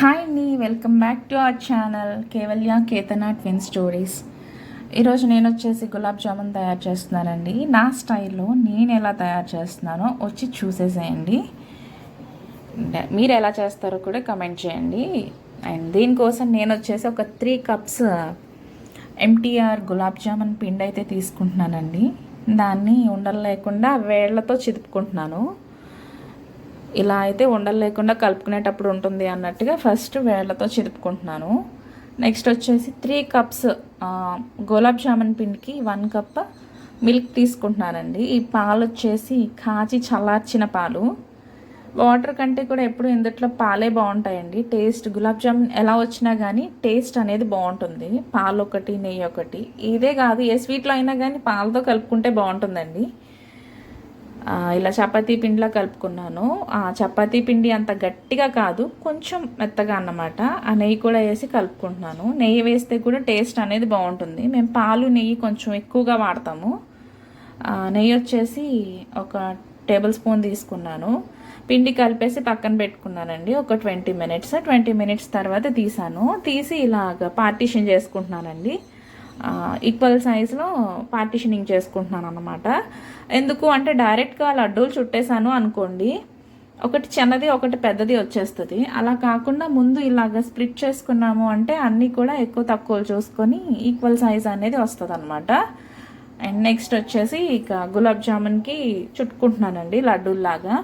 Hi అండి, welcome back to our channel Kevalya Ketana twin stories. ఈరోజు నేను వచ్చేసి గులాబ్ జామున్ తయారు చేస్తున్నానండి. నా స్టైల్లో నేను ఎలా తయారు చేస్తున్నానో వచ్చి చూసేసేయండి. మీరు ఎలా చేస్తారో కూడా కమెంట్ చేయండి. అండ్ దీనికోసం నేను వచ్చేసి ఒక 3 కప్స్ ఎంటీఆర్ గులాబ్ జామున్ పిండి అయితే తీసుకుంటున్నానండి. దాన్ని ఉండలు లేకుండా వేళ్లతో చిదుపుకుంటున్నాను. ఇలా అయితే ఉండలు లేకుండా కలుపుకునేటప్పుడు ఉంటుంది అన్నట్టుగా ఫస్ట్ వేళ్లతో చిదుపుకుంటున్నాను. నెక్స్ట్ వచ్చేసి 3 కప్స్ గులాబ్ జామున్ పిండికి 1 కప్ మిల్క్ తీసుకుంటున్నానండి. ఈ పాలు వచ్చేసి కాచి చల్లార్చిన పాలు. వాటర్ కంటే కూడా ఎప్పుడు ఇందుట్లో పాలే బాగుంటాయండి. టేస్ట్ గులాబ్ జామున్ ఎలా వచ్చినా కానీ టేస్ట్ అనేది బాగుంటుంది. పాలు ఒకటి, నెయ్యి ఒకటి. ఇదే కాదు, ఏ స్వీట్లో అయినా కానీ పాలతో కలుపుకుంటే బాగుంటుందండి. ఇలా చపాతీ పిండిలా కలుపుకున్నాను. చపాతీ పిండి అంత గట్టిగా కాదు, కొంచెం మెత్తగా అన్నమాట. ఆ నెయ్యి కూడా వేసి కలుపుకుంటున్నాను. నెయ్యి వేస్తే కూడా టేస్ట్ అనేది బాగుంటుంది. మేము పాలు నెయ్యి కొంచెం ఎక్కువగా వాడతాము. నెయ్యి వచ్చేసి ఒక టేబుల్ స్పూన్ తీసుకున్నాను. పిండి కలిపేసి పక్కన పెట్టుకున్నానండి. ఒక 20 మినిట్స్ తర్వాత తీసి ఇలాగ పార్టీషన్ చేసుకుంటున్నానండి. ఈక్వల్ సైజులో పార్టీషనింగ్ చేసుకుంటున్నాను అన్నమాట. ఎందుకు అంటే డైరెక్ట్గా లడ్డూలు చుట్టేసాను అనుకోండి, ఒకటి చిన్నది ఒకటి పెద్దది వచ్చేస్తుంది. అలా కాకుండా ముందు ఇలాగ స్ప్లిట్ చేసుకున్నాము అంటే అన్నీ కూడా ఎక్కువ తక్కువలు చూసుకొని ఈక్వల్ సైజ్ అనేది వస్తుంది అనమాట. అండ్ నెక్స్ట్ వచ్చేసి ఇక గులాబ్ జామున్కి చుట్టుకుంటున్నానండి లడ్డూల్లాగా.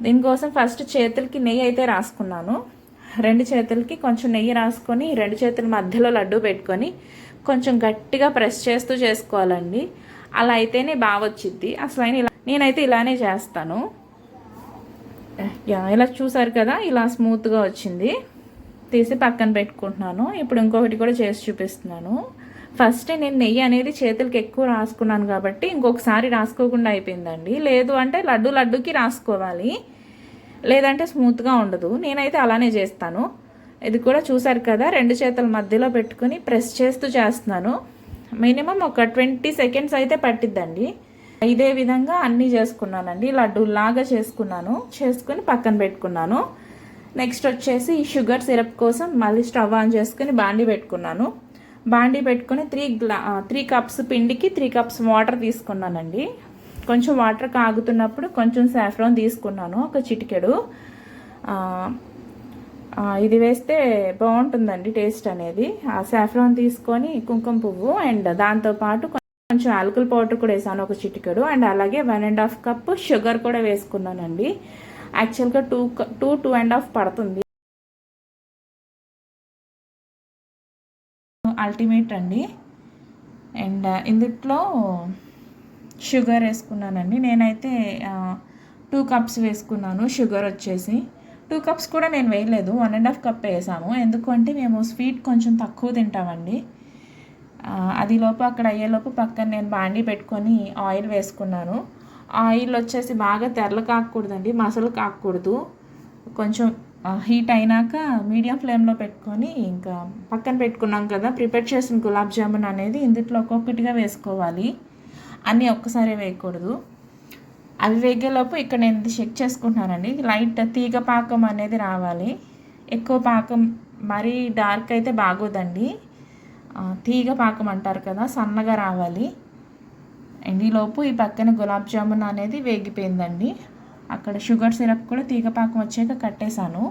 దీనికోసం ఫస్ట్ చేతులకి నెయ్యి అయితే రాసుకున్నాను. 2 చేతులకి కొంచెం నెయ్యి రాసుకొని 2 చేతుల మధ్యలో లడ్డు పెట్టుకొని కొంచెం గట్టిగా ప్రెస్ చేస్తూ చేసుకోవాలండి. అలా అయితేనే బాగా వచ్చిద్ది. అసలు నేనైతే ఇలానే చేస్తాను. ఇలా చూసారు కదా, ఇలా స్మూత్గా వచ్చింది. తీసి పక్కన పెట్టుకుంటున్నాను. ఇప్పుడు ఇంకొకటి కూడా చేసి చూపిస్తున్నాను. ఫస్ట్ నేను నెయ్యి అనేది చేతులకి ఎక్కువ రాసుకున్నాను కాబట్టి ఇంకొకసారి రాసుకోకుండా అయిపోయిందండి. లేదు అంటే లడ్డుకి రాసుకోవాలి, లేదంటే స్మూత్గా ఉండదు. నేనైతే అలానే చేస్తాను. ఇది కూడా చూసారు కదా, 2 చేతుల మధ్యలో పెట్టుకుని ప్రెస్ చేస్తూ చేస్తున్నాను. మినిమం ఒక 20 సెకండ్స్ అయితే పట్టిద్దండి. ఇదే విధంగా అన్నీ చేసుకున్నానండి. లడ్డూలాగా చేసుకుని పక్కన పెట్టుకున్నాను. నెక్స్ట్ వచ్చేసి షుగర్ సిరప్ కోసం మళ్ళీ స్టవ్ ఆన్ చేసుకుని బాండీ పెట్టుకుని 3 కప్స్ పిండికి 3 కప్స్ వాటర్ తీసుకున్నానండి. కొంచెం వాటర్ కాగుతున్నప్పుడు కొంచెం సాఫ్రాన్ తీసుకున్నాను, ఒక చిటికెడు. ఇది వేస్తే బాగుంటుందండి టేస్ట్ అనేది. ఆ సాఫ్రాన్ తీసుకొని కుంకుమ పువ్వు అండ్ దాంతోపాటు కొంచెం యాలకుల పౌడర్ కూడా వేసాను, ఒక చిటికెడు. అండ్ అలాగే 1.5 కప్ షుగర్ కూడా వేసుకున్నానండి. యాక్చువల్గా 2.5 పడుతుంది. అల్టిమేట్ అండి. అండ్ ఇందుట్లో షుగర్ వేసుకున్నానండి. నేనైతే 2 కప్స్ వేసుకున్నాను. షుగర్ వచ్చేసి 2 కప్స్ కూడా నేను వేయలేదు, 1.5 కప్ వేసాము. ఎందుకంటే మేము స్వీట్ కొంచెం తక్కువ తింటామండి. అది అక్కడ అయ్యేలోపు పక్కన నేను బాండీ పెట్టుకొని ఆయిల్ వేసుకున్నాను. ఆయిల్ వచ్చేసి బాగా తెరలు కాకూడదండి, మసలు కాకూడదు. కొంచెం హీట్ అయినాక మీడియం ఫ్లేమ్లో పెట్టుకొని ఇంకా పక్కన పెట్టుకున్నాం కదా ప్రిపేర్ చేసిన గులాబ్ జామున్ అనేది ఇందులో ఒక్కొక్కటిగా వేసుకోవాలి, అన్నీ ఒక్కసారి వేయకూడదు. అవి వేగేలోపు ఇక్కడ నేను చెక్ చేసుకుంటున్నానండి. లైట్ తీగ పాకం అనేది రావాలి. ఎక్కువ పాకం మరీ డార్క్ అయితే బాగోదండి. తీగ పాకం అంటారు కదా, సన్నగా రావాలి. అండ్ ఈలోపు ఈ పక్కన గులాబ్ జామున్ అనేది వేగిపోయిందండి. అక్కడ షుగర్ సిరప్ కూడా తీగ పాకం వచ్చాక కట్టేశాను.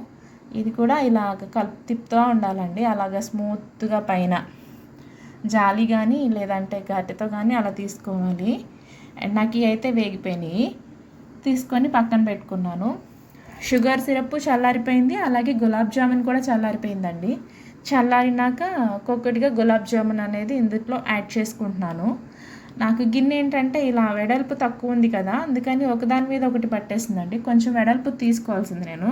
ఇది కూడా ఇలాగ తిప్పుతూ ఉండాలండి, అలాగ స్మూత్గా పైన జాలి కానీ లేదంటే గట్టితో కానీ అలా తీసుకోవాలి. అండ్ నాకు ఇవి అయితే వేగిపోయినాయి. తీసుకొని పక్కన పెట్టుకున్నాను. షుగర్ సిరప్ చల్లారిపోయింది, అలాగే గులాబ్ జామున్ కూడా చల్లారిపోయిందండి. చల్లారినాక ఒక్కొక్కటిగా గులాబ్ జామున్ అనేది ఇందులో యాడ్ చేసుకుంటున్నాను. నాకు గిన్నె ఏంటంటే ఇలా వెడల్పు తక్కువ ఉంది కదా, అందుకని ఒకదాని మీద ఒకటి పట్టేసిందండి. కొంచెం వెడల్పు తీసుకోవాల్సింది నేను,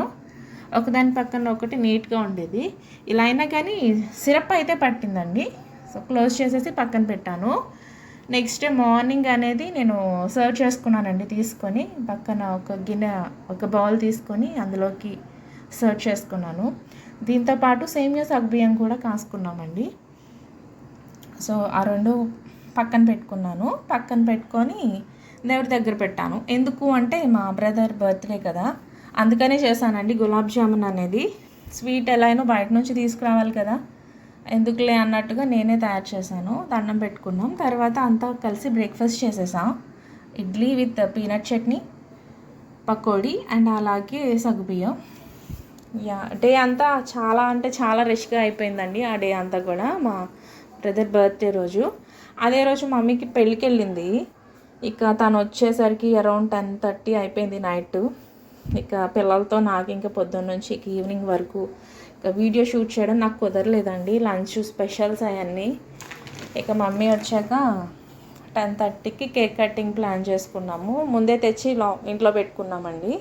ఒకదాని పక్కన ఒకటి నీట్గా ఉండేది. ఇలా అయినా కానీ సిరప్ అయితే పట్టిందండి. సో క్లోజ్ చేసేసి పక్కన పెట్టాను. నెక్స్ట్ డే మార్నింగ్ అనేది నేను సర్వ్ చేసుకున్నానండి. తీసుకొని పక్కన ఒక బౌల్ తీసుకొని అందులోకి సర్వ్ చేసుకున్నాను. దీంతోపాటు సేమియా సగ్గుబియ్యం కూడా కాసుకున్నామండి. సో ఆ 2 పక్కన పెట్టుకున్నాను. పక్కన పెట్టుకొని దేవుడి దగ్గర పెట్టాను. ఎందుకు అంటే మా బ్రదర్ బర్త్డే కదా, అందుకనే చేశానండి గులాబ్ జామున్ అనేది. స్వీట్ ఎలా అయినా బయట నుంచి తీసుకురావాలి కదా, ఎందుకులే అన్నట్టుగా నేనే తయారు చేశాను. దండం పెట్టుకున్నాం, తర్వాత అంతా కలిసి బ్రేక్ఫాస్ట్ చేసేసాం. Idli with peanut chutney, pakodi and అలాగే సగ్గుబియ్యం. డే అంతా చాలా అంటే చాలా రష్గా అయిపోయిందండి. ఆ డే అంతా కూడా మా బ్రదర్ బర్త్డే రోజు. అదే రోజు మమ్మీకి పెళ్ళికి వెళ్ళింది. ఇక తను వచ్చేసరికి అరౌండ్ 10:30 అయిపోయింది నైట్. ఇక పిల్లలతో నాకు ఇంకా పొద్దున్న నుంచి ఇక ఈవినింగ్ వరకు ఇక వీడియో షూట్ చేయడం నాకు కుదరలేదండి. లంచ్ స్పెషల్స్ అవన్నీ. ఇక మమ్మీ వచ్చాక 10:30కి కేక్ కటింగ్ ప్లాన్ చేసుకున్నాము. ముందే తెచ్చి ఇంట్లో పెట్టుకున్నామండి.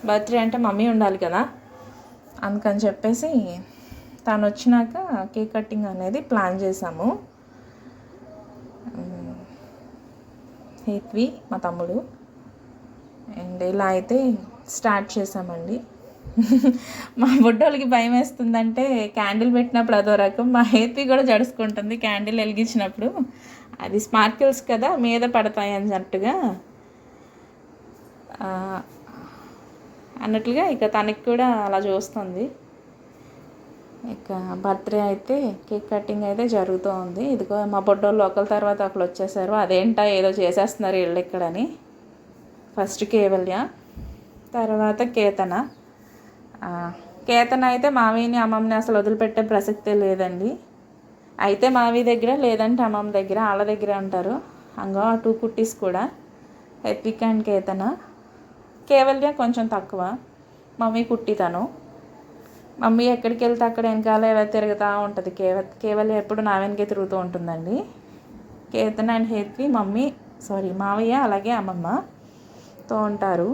బర్త్డే అంటే మమ్మీ ఉండాలి కదా, అందుకని చెప్పేసి తను వచ్చినాక కేక్ కటింగ్ అనేది ప్లాన్ చేసాము. హేత్వి మా తమ్ముడు అండ్ ఇలా అయితే స్టార్ట్ చేసామండి. మా బుడ్డోళ్ళకి భయం వేస్తుందంటే క్యాండిల్ పెట్టినప్పుడు అదో రకం, మా హేత్వి కూడా జడుచుకుంటుంది క్యాండిల్ వెలిగించినప్పుడు. అది స్పార్కిల్స్ కదా మీద పడతాయి అన్నట్లుగా ఇక తనకి కూడా అలా చూస్తుంది. ఇక బర్త్డే అయితే కేక్ కటింగ్ అయితే జరుగుతూ ఉంది. ఇదిగో మా బొడ్డోళ్ళు ఒకరి తర్వాత ఒకరు వచ్చేసారు. అదేంటా ఏదో చేసేస్తున్నారు వీళ్ళు ఇక్కడని. ఫస్ట్ కేవల్య, తర్వాత కేతన. కేతన అయితే మావిని అమ్మమ్మని అసలు వదిలిపెట్టే ప్రసక్తే లేదండి. అయితే మావి దగ్గర, లేదంటే అమ్మమ్మ దగ్గర, వాళ్ళ దగ్గర ఉంటారు. అంగో ఆ 2 కుట్టీస్ కూడా, హెత్విక్ అండ్ కేతన. కేవల్య కొంచెం తక్కువ, మమ్మీ కుట్టితను. మమ్మీ ఎక్కడికి వెళ్తే అక్కడ వెనకాల ఎలా తిరుగుతూ ఉంటుంది. కేవల్య ఎప్పుడు నా వెనకే తిరుగుతూ ఉంటుందండి. కేతన అండ్ హేత్వి మావయ్య అలాగే అమ్మమ్మతో ఉంటారు.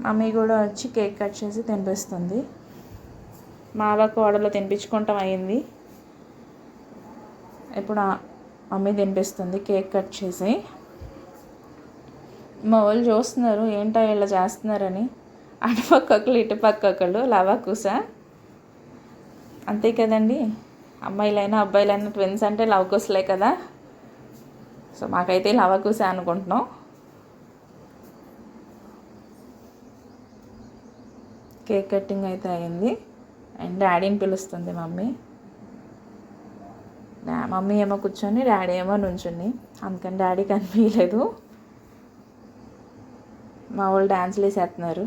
మమ్మీ కూడా వచ్చి కేక్ కట్ చేసి తినిపిస్తుంది. మావ కోడలు తినిపించుకుంటాం అయింది. ఇప్పుడు మమ్మీ తినిపిస్తుంది కేక్ కట్ చేసి. మా వాళ్ళు చూస్తున్నారు ఏంటో ఇలా చేస్తున్నారని. అటుపక్కలు ఇటుపక్కలు లవాకుశ అంతే కదండి. అమ్మాయిలైనా అబ్బాయిలైనా ట్విన్స్ అంటే లవకుశలే కదా. సో మాకైతే లవాకుశ అనుకుంటున్నాం. కేక్ కటింగ్ అయితే అయింది అండ్ డాడీని పిలుస్తుంది మమ్మీ. మమ్మీ ఏమో కూర్చొని డాడీ ఏమో నుంచుని, అందుకని డాడీ కనిపించలేదు. మా వాళ్ళు డ్యాన్స్లు వేసేస్తున్నారు.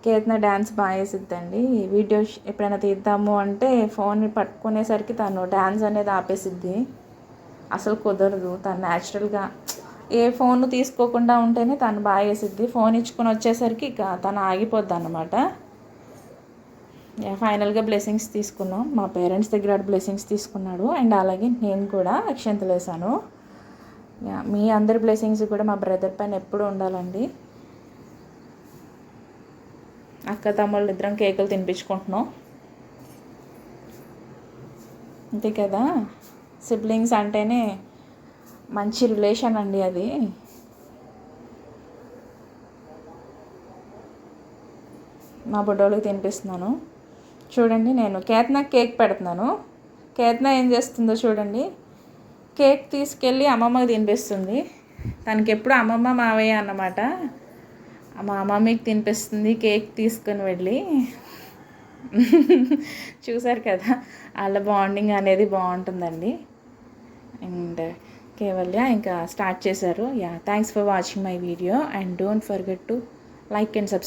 కేతన డ్యాన్స్ బాగా వేసిద్దండి. వీడియో ఎప్పుడైనా తీద్దాము అంటే ఫోన్ పట్టుకునేసరికి తను డ్యాన్స్ అనేది ఆపేసిద్ది, అసలు కుదరదు. తను న్యాచురల్గా ఏ ఫోన్ తీసుకోకుండా ఉంటేనే తను బాగా వేసిద్ది. ఫోన్ ఇచ్చుకొని వచ్చేసరికి ఇక తను ఆగిపోద్ది అన్నమాట. ఫైనల్గా బ్లెస్సింగ్స్ తీసుకున్నాం. మా పేరెంట్స్ దగ్గర బ్లెస్సింగ్స్ తీసుకున్నాడు అండ్ అలాగే నేను కూడా అక్షంతలు వేసాను. మీ అందరి బ్లెస్సింగ్స్ కూడా మా బ్రదర్ పైన ఎప్పుడు ఉండాలండి. అక్క తమ్ముళ్ళు ఇద్దరం కేకులు తినిపించుకుంటున్నాం, అంతే కదా. సిబ్లింగ్స్ అంటేనే మంచి రిలేషన్ అండి అది. మా బుడ్డోళ్ళకి తినిపిస్తున్నాను చూడండి. నేను కేతనకి కేక్ పెడుతున్నాను. కేతన ఏం చేస్తుందో చూడండి. కేక్ తీసుకెళ్ళి అమ్మమ్మకి తినిపిస్తుంది. తనకి ఎప్పుడు అమ్మమ్మ మావయ్య అన్నమాట. మా అమ్మమ్మకి తినిపిస్తుంది కేక్ తీసుకొని వెళ్ళి. చూసారు కదా, వాళ్ళ బాండింగ్ అనేది బాగుంటుందండి. అండ్ కేవల్య ఇంకా స్టార్ట్ చేశారు. Thanks for watching my video and don't forget to like and subscribe.